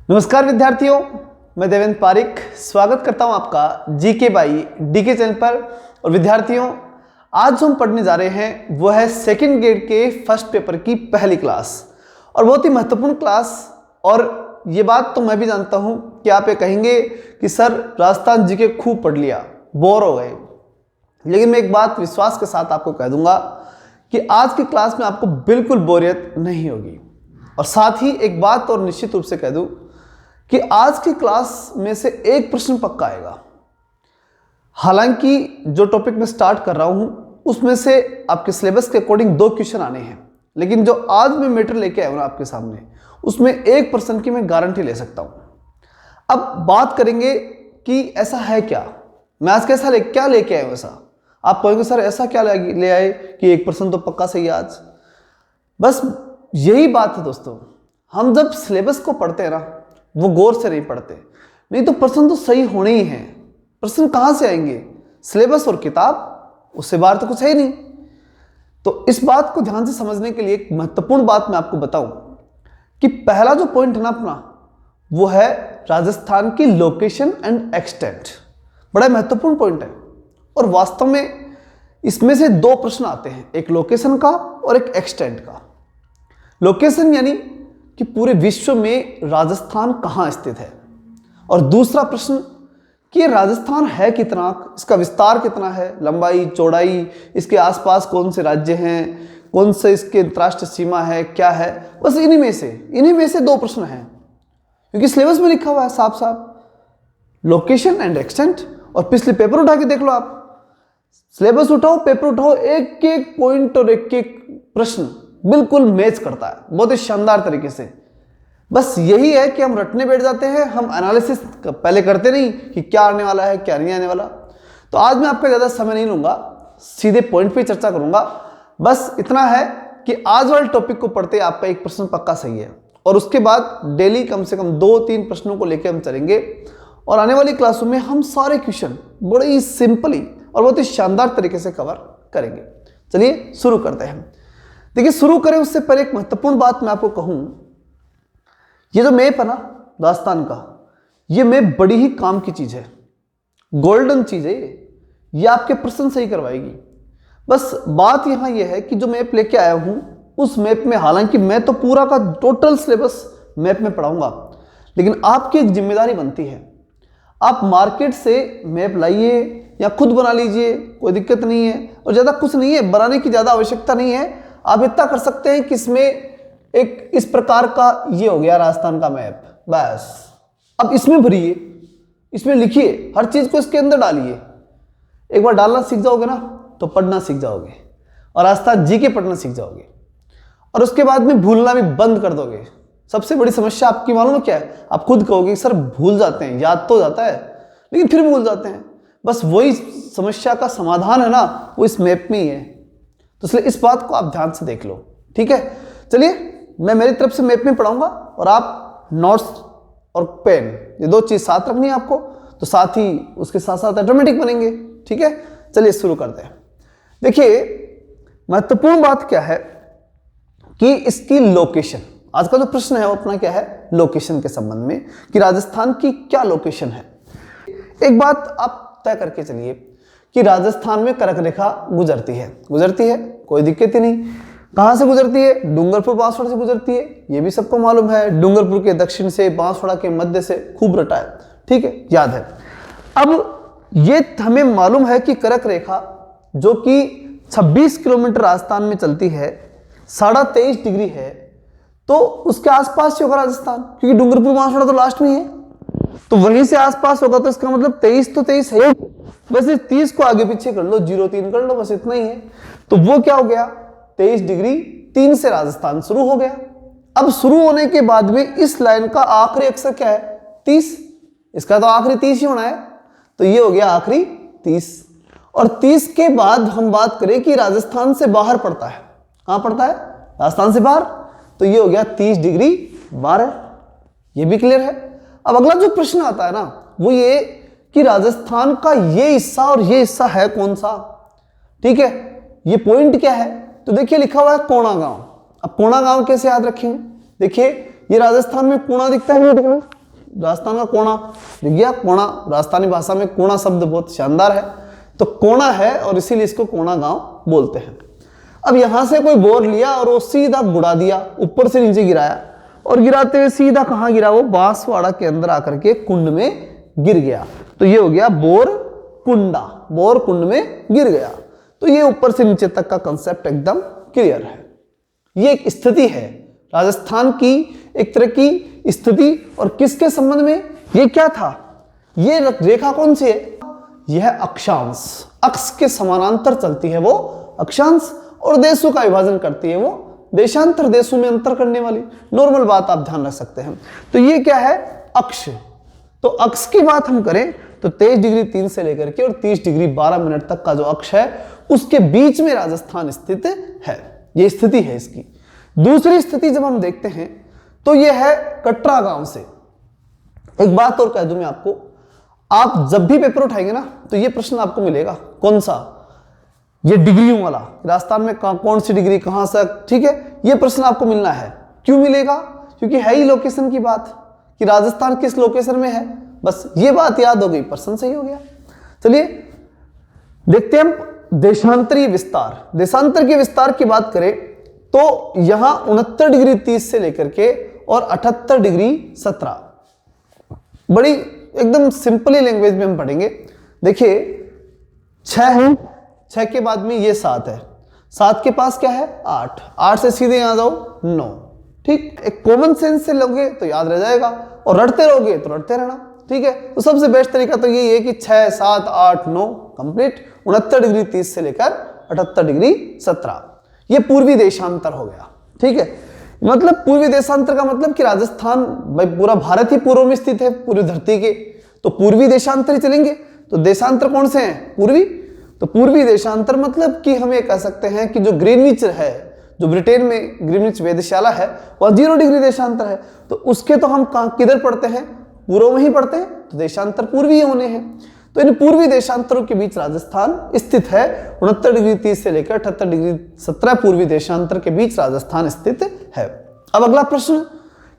नमस्कार विद्यार्थियों, मैं देवेंद्र पारिक स्वागत करता हूं आपका जीके बाई डीके चैनल पर। और विद्यार्थियों, आज जो हम पढ़ने जा रहे हैं वो है सेकंड ग्रेड के फर्स्ट पेपर की पहली क्लास और बहुत ही महत्वपूर्ण क्लास। और ये बात तो मैं भी जानता हूं कि आप ये कहेंगे कि सर राजस्थान जीके खूब पढ़ लिया, बोर हो गए, लेकिन मैं एक बात विश्वास के साथ आपको कह दूंगा कि आज की क्लास में आपको बिल्कुल बोरियत नहीं होगी। और साथ ही एक बात और निश्चित रूप से कह दूं कि आज की क्लास में से एक प्रश्न पक्का आएगा। हालांकि जो टॉपिक मैं स्टार्ट कर रहा हूं उसमें से आपके सिलेबस के अकॉर्डिंग 2 क्वेश्चन आने हैं, लेकिन जो आज मैं मैटर लेके आया हूं आपके सामने उसमें 1% की मैं गारंटी ले सकता हूं। अब बात करेंगे कि ऐसा है क्या, मैं आज कैसा क्या लेके आया हूं। ऐसा आप कहेंगे सर ऐसा क्या ले आए कि 1% तो पक्का सही है आज। बस यही बात है दोस्तों, हम जब सिलेबस को पढ़ते हैं ना वो गौर से नहीं पढ़ते, नहीं तो प्रश्न तो सही होने ही हैं। प्रश्न कहाँ से आएंगे? सिलेबस और किताब, उससे बाहर तो कुछ है ही नहीं। तो इस बात को ध्यान से समझने के लिए एक महत्वपूर्ण बात मैं आपको बताऊं कि पहला जो पॉइंट है ना अपना, वो है राजस्थान की लोकेशन एंड एक्सटेंट। बड़ा महत्वपूर्ण पॉइंट है और वास्तव में इसमें से 2 प्रश्न आते हैं, एक लोकेशन का और एक एक्सटेंट का। लोकेशन यानी कि पूरे विश्व में राजस्थान कहाँ स्थित है, और दूसरा प्रश्न कि राजस्थान है कितना, इसका विस्तार कितना है, लंबाई चौड़ाई, इसके आसपास कौन से राज्य हैं, कौन से इसके अंतर्राष्ट्रीय सीमा है, क्या है। बस इन्हीं में से 2 प्रश्न हैं, क्योंकि सिलेबस में लिखा हुआ है साफ साफ लोकेशन एंड एक्सटेंट। और पिछले पेपर उठा के देख लो, आप सिलेबस उठाओ, पेपर उठाओ, एक एक पॉइंट और एक एक प्रश्न बिल्कुल मैच करता है बहुत ही शानदार तरीके से। बस यही है कि हम रटने बैठ जाते हैं, हम एनालिसिस पहले करते नहीं कि क्या आने वाला है क्या नहीं आने वाला। तो आज मैं आपका ज़्यादा समय नहीं लूँगा, सीधे पॉइंट पे चर्चा करूँगा। बस इतना है कि आज वाले टॉपिक को पढ़ते आपका 1 प्रश्न पक्का सही है, और उसके बाद डेली कम से कम 2-3 प्रश्नों को लेकर हम चलेंगे। और आने वाली क्लासों में हम सारे क्वेश्चन बड़े ही सिंपली और बहुत ही शानदार तरीके से कवर करेंगे। चलिए शुरू करते हैं। देखिए, शुरू करें उससे पहले एक महत्वपूर्ण बात मैं आपको कहूं, ये जो मैप है ना राजस्थान का, ये मैप बड़ी ही काम की चीज है, गोल्डन चीज है ये आपके प्रश्न सही करवाएगी। बस बात यहां ये है कि जो मैप लेके आया हूं उस मैप में, हालांकि मैं तो पूरा का टोटल सिलेबस मैप में पढ़ाऊंगा, लेकिन आपकी एक जिम्मेदारी बनती है, आप मार्केट से मैप लाइए या खुद बना लीजिए, कोई दिक्कत नहीं है। और ज़्यादा कुछ नहीं है, बनाने की ज़्यादा आवश्यकता नहीं है। आप इतना कर सकते हैं कि इसमें एक इस प्रकार का ये हो गया राजस्थान का मैप, बस अब इसमें भरिए, इसमें लिखिए, हर चीज़ को इसके अंदर डालिए। एक बार डालना सीख जाओगे ना तो पढ़ना सीख जाओगे और राजस्थान जी के पढ़ना सीख जाओगे, और उसके बाद में भूलना भी बंद कर दोगे। सबसे बड़ी समस्या आपकी मालूम है क्या है? आप खुद कहोगे सर भूल जाते हैं, याद तो जाता है लेकिन फिर भूल जाते हैं। बस वही समस्या का समाधान है ना, वो इस मैप में ही है। तो इसलिए इस बात को आप ध्यान से देख लो, ठीक है। चलिए, मैं मेरी तरफ से मैप में पढ़ाऊंगा और आप नोट्स और पेन, ये 2 चीज साथ रखनी है आपको, तो साथ ही उसके साथ साथ ऑटोमेटिक बनेंगे, ठीक है। चलिए शुरू करते हैं। देखिए, महत्वपूर्ण बात क्या है कि इसकी लोकेशन, आज का जो प्रश्न है वो अपना क्या है, लोकेशन के संबंध में, कि राजस्थान की क्या लोकेशन है। एक बात आप तय करके चलिए कि राजस्थान में कर्क रेखा गुजरती है, कोई दिक्कत ही नहीं। कहां से गुजरती है? डूंगरपुर बांसवाड़ा से गुजरती है, ये भी सबको मालूम है। डूंगरपुर के दक्षिण से, बांसवाड़ा के मध्य से, खूब रटा है, ठीक है, याद है। अब ये हमें मालूम है कि कर्क रेखा जो कि 26 किलोमीटर राजस्थान में चलती है, 23.5 डिग्री है, तो उसके आसपास ही होगा राजस्थान, क्योंकि डूंगरपुर बांसवाड़ा तो लास्ट में ही है, तो वहीं से आसपास होगा। तो इसका मतलब 23 तो 23 है, बस इस 30 को आगे पीछे कर लो, 0.3 कर लो, बस इतना ही है। तो वो क्या हो गया, 23 डिग्री 3 से राजस्थान शुरू हो गया। अब शुरू होने के बाद में इस लाइन का आखिरी अक्षर क्या है? 30। इसका तो आखिरी 30 ही होना है, तो ये हो गया आखिरी 30। और 30 के बाद हम बात करें कि राजस्थान से बाहर पड़ता है, कहां पड़ता है? राजस्थान से बाहर, तो ये हो गया 30 डिग्री 12। ये भी क्लियर है। अब अगला जो प्रश्न आता है ना वो ये कि राजस्थान का ये हिस्सा और ये हिस्सा है कौन सा, ठीक है, ये पॉइंट क्या है? तो देखिए लिखा हुआ है कोणा गांव। अब कोणा गांव कैसे याद रखेंगे? देखिए ये राजस्थान में कोणा दिखता है, राजस्थान का कोणा दिख गया, कोणा राजस्थानी भाषा में कोणा शब्द बहुत शानदार है, तो कोणा है और इसीलिए इसको कोणा गांव बोलते हैं। अब यहां से कोई बोर लिया और वो सीधा गुड़ा दिया, ऊपर से नीचे गिराया और गिराते हुए सीधा कहां गिरा, वो बांसवाड़ा के अंदर आकर के कुंड में गिर गया। तो ये हो गया बोर कुंडा, बोर कुंड में गिर गया। तो ये ऊपर से नीचे तक का कंसेप्ट एकदम क्लियर है। ये एक स्थिति है राजस्थान की, एक तरह की स्थिति, और किसके संबंध में, ये क्या था, ये रेखा कौन सी है, यह अक्षांश, अक्ष के समानांतर चलती है वो अक्षांश, और देशों का विभाजन करती है वो देशांतर, देशों में अंतर करने वाली। नॉर्मल बात आप ध्यान रख सकते हैं। तो ये क्या है, अक्ष। तो अक्ष की बात हम करें तो 23 डिग्री 3 से लेकर के और 30 डिग्री 12 मिनट तक का जो अक्ष है उसके बीच में राजस्थान स्थित है। ये स्थिति है इसकी। दूसरी स्थिति जब हम देखते हैं तो ये है कटरा गांव से। एक बात और कह दूं मैं आपको, आप जब भी पेपर उठाएंगे ना तो ये प्रश्न आपको मिलेगा, कौन सा, ये डिग्रियों वाला, राजस्थान में कौन सी डिग्री कहां से, ठीक है, ये प्रश्न आपको मिलना है। क्यों मिलेगा, क्योंकि है ही लोकेशन की बात कि राजस्थान किस लोकेशन में है, बस ये बात याद हो गई, प्रश्न सही हो गया। चलिए देखते हैं हम देशांतरीय विस्तार। देशांतर के विस्तार की बात करें तो यहां 69 डिग्री 30 से लेकर के और 78 डिग्री 17, बड़ी एकदम सिंपली लैंग्वेज में हम पढ़ेंगे। देखिए 6 है, 6 के बाद में ये 7 है, 7 के पास क्या है 8, 8 से सीधे यहां जाओ 9, ठीक। एक कॉमन सेंस से लोगे तो याद रह जाएगा, और रटते रहोगे तो रटते रहना, ठीक है। तो सबसे बेस्ट तरीका तो यही है कि 6 7 8 9 कंप्लीट, 69 डिग्री 30 से लेकर 78 डिग्री 17, ये पूर्वी देशांतर हो गया, ठीक है। मतलब पूर्वी देशांतर का मतलब कि राजस्थान, भाई पूरा भारत ही पूर्व में स्थित है पूरी धरती के, तो पूर्वी देशांतर ही चलेंगे। तो देशांतर कौन से हैं, पूर्वी। तो पूर्वी देशांतर मतलब कि हम ये कह सकते हैं कि जो ग्रीनविच है, जो ब्रिटेन में ग्रीनविच वेधशाला है, वह 0 डिग्री देशांतर है, तो उसके तो हम किधर पढ़ते हैं, पूर्व में ही पढ़ते हैं, तो देशांतर पूर्वी होने हैं। तो इन पूर्वी देशांतरों के बीच राजस्थान स्थित है। 69 डिग्री 30 से लेकर 78 डिग्री 17 पूर्वी देशांतर के बीच राजस्थान स्थित है। अब अगला प्रश्न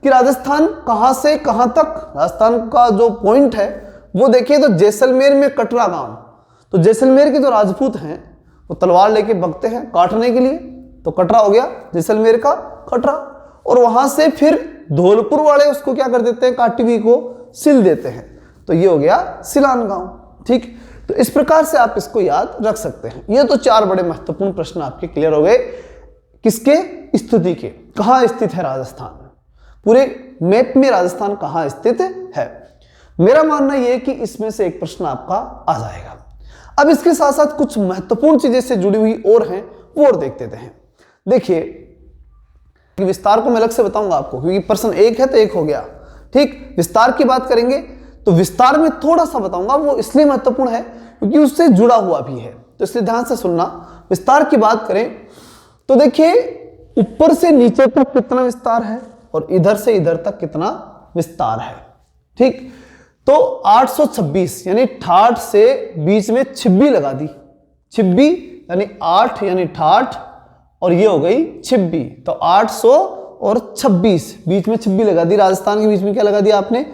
कि राजस्थान कहां से कहां तक, राजस्थान का जो पॉइंट है वो देखिए तो जैसलमेर में कटरा गांव। तो जैसलमेर के जो राजपूत हैं वो तलवार लेके भगते हैं काटने के लिए, तो कटरा हो गया जैसलमेर का कटरा। और वहां से फिर धौलपुर वाले उसको क्या कर देते हैं, काटी हुई को सिल देते हैं, तो ये हो गया सिलान गांव, ठीक। तो इस प्रकार से आप इसको याद रख सकते हैं। ये तो 4 बड़े महत्वपूर्ण प्रश्न आपके क्लियर हो गए, किसके, स्थिति के, कहां स्थित है राजस्थान, पूरे मैप में राजस्थान कहां स्थित है। मेरा मानना यह है कि इसमें से एक प्रश्न आपका आ जाएगा। अब इसके साथ साथ कुछ महत्वपूर्ण चीजें से जुड़ी हुई और हैं, वो और देखते हैं। देखिए विस्तार को मैं अलग से बताऊंगा आपको, क्योंकि प्रश्न 1 है तो 1 हो गया, ठीक। विस्तार की बात करेंगे तो विस्तार में थोड़ा सा बताऊंगा, वो इसलिए महत्वपूर्ण है क्योंकि उससे जुड़ा हुआ भी है, तो इसलिए ध्यान से सुनना। विस्तार की बात करें तो देखिए ऊपर से नीचे तक कितना विस्तार है और इधर से इधर तक कितना विस्तार है, ठीक। तो 826 यानी 68 से बीच में 26 लगा दी, 26 यानी 8 यानी 68 और ये हो गई 26, तो 800 और 26 बीच में 26 लगा दी। राजस्थान के बीच में क्या लगा दिया आपने,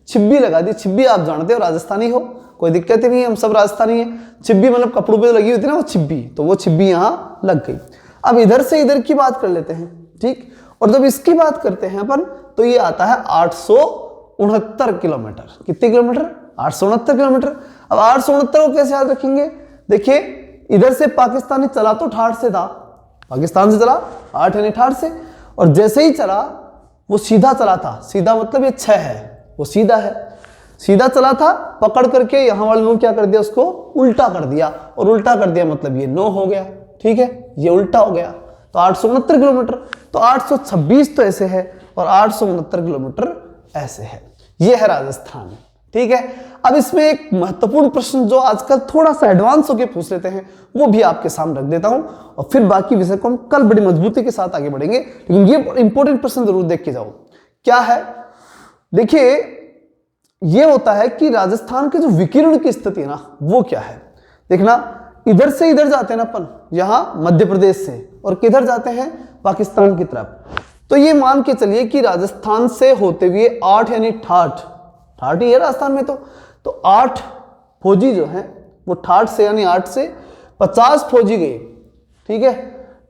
26 लगा दी। 26 आप जानते हो राजस्थानी हो, कोई दिक्कत ही नहीं है, हम सब राजस्थानी है। 26 मतलब कपड़ों पे लगी हुई थी ना वो 26, तो वो 26 यहां लग गई। अब इधर से इधर की बात कर लेते हैं, ठीक। और जब इसकी बात करते हैं अपन तो ये आता है 869 किलोमीटर। कितने किलोमीटर, 869 किलोमीटर। अब 869 को कैसे याद रखेंगे, देखिए इधर से पाकिस्तानी चला तो 68 से था, पाकिस्तान से चला 8 यानी 68 से, और जैसे ही चला वो सीधा चला था, सीधा मतलब ये 6 है, वो सीधा है, सीधा चला था, पकड़ करके यहां वाले लोग क्या कर दिया, उसको उल्टा कर दिया, और उल्टा कर दिया मतलब ये 9 हो गया, ठीक है, ये उल्टा हो गया, तो 869 किलोमीटर। तो 826 तो ऐसे है और 869 किलोमीटर ऐसे है। ये है राजस्थान, ठीक है। अब इसमें एक महत्वपूर्ण प्रश्न जो आजकल थोड़ा सा एडवांस होके पूछ लेते हैं वो भी आपके सामने रख देता हूं, और फिर बाकी विषय को हम कल बड़ी मजबूती के साथ आगे बढ़ेंगे, लेकिन ये इंपॉर्टेंट प्रश्न जरूर देख के जाओ। क्या है, देखिए ये होता है कि राजस्थान के जो विकिरण की स्थिति है ना वो क्या है। देखना इधर से इधर जाते हैं ना अपन, यहां मध्य प्रदेश से, और किधर जाते हैं, पाकिस्तान की तरफ। तो ये मान के चलिए कि राजस्थान से होते हुए 8 यानी 68 ठाठ ही है राजस्थान में। तो 8 फौजी जो हैं वो ठाठ से यानी 8 से 50 फौजी गए, ठीक है,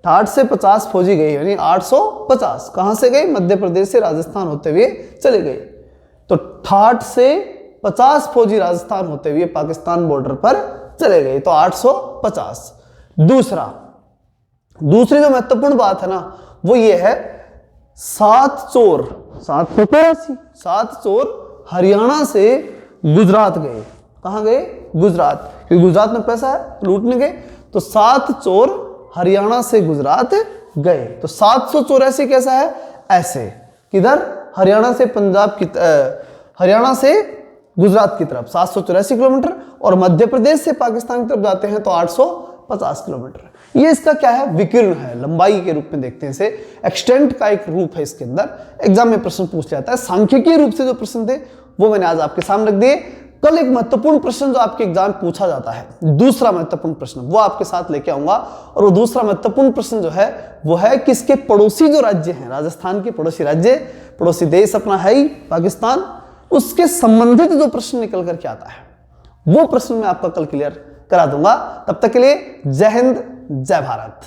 ठाठ से 50 फौजी गए यानी 850। कहां से गए? मध्य प्रदेश से राजस्थान होते हुए चले गए। तो ठाठ से 50 फौजी राजस्थान होते हुए पाकिस्तान बॉर्डर पर चले गए, तो 850। दूसरी जो महत्वपूर्ण बात है ना वो ये है 7 चोर हरियाणा से गुजरात गए। कहां गए? गुजरात, क्योंकि गुजरात में पैसा है, लूटने गए। तो 7 चोर हरियाणा से गुजरात गए। तो 784 कैसा है? ऐसे, किधर? हरियाणा से पंजाब की हरियाणा से गुजरात की तरफ 784 किलोमीटर, और मध्य प्रदेश से पाकिस्तान की तरफ जाते हैं तो 850 किलोमीटर। ये इसका क्या है? विकीर्ण है, लंबाई के रूप में देखते हैं इसे, एक्सटेंट का एक रूप है इसके अंदर। एग्जाम में प्रश्न पूछ जाता है। सांख्यिकीय रूप से जो प्रश्न थे वो मैंने आज आपके सामने रख दिए। कल एक महत्वपूर्ण प्रश्न जो आपके एग्जाम में पूछा जाता है, दूसरा महत्वपूर्ण प्रश्न, वो आपके साथ लेके आऊंगा। और वो दूसरा महत्वपूर्ण प्रश्न जो है वो है कि इसके पड़ोसी जो राज्य हैं, राजस्थान के पड़ोसी राज्य, पड़ोसी देश अपना है ही पाकिस्तान, उसके संबंधित जो प्रश्न निकल करके आता है वो प्रश्न मैं आपका कल क्लियर करा दूंगा। तब तक के लिए जय हिंद, जय भारत।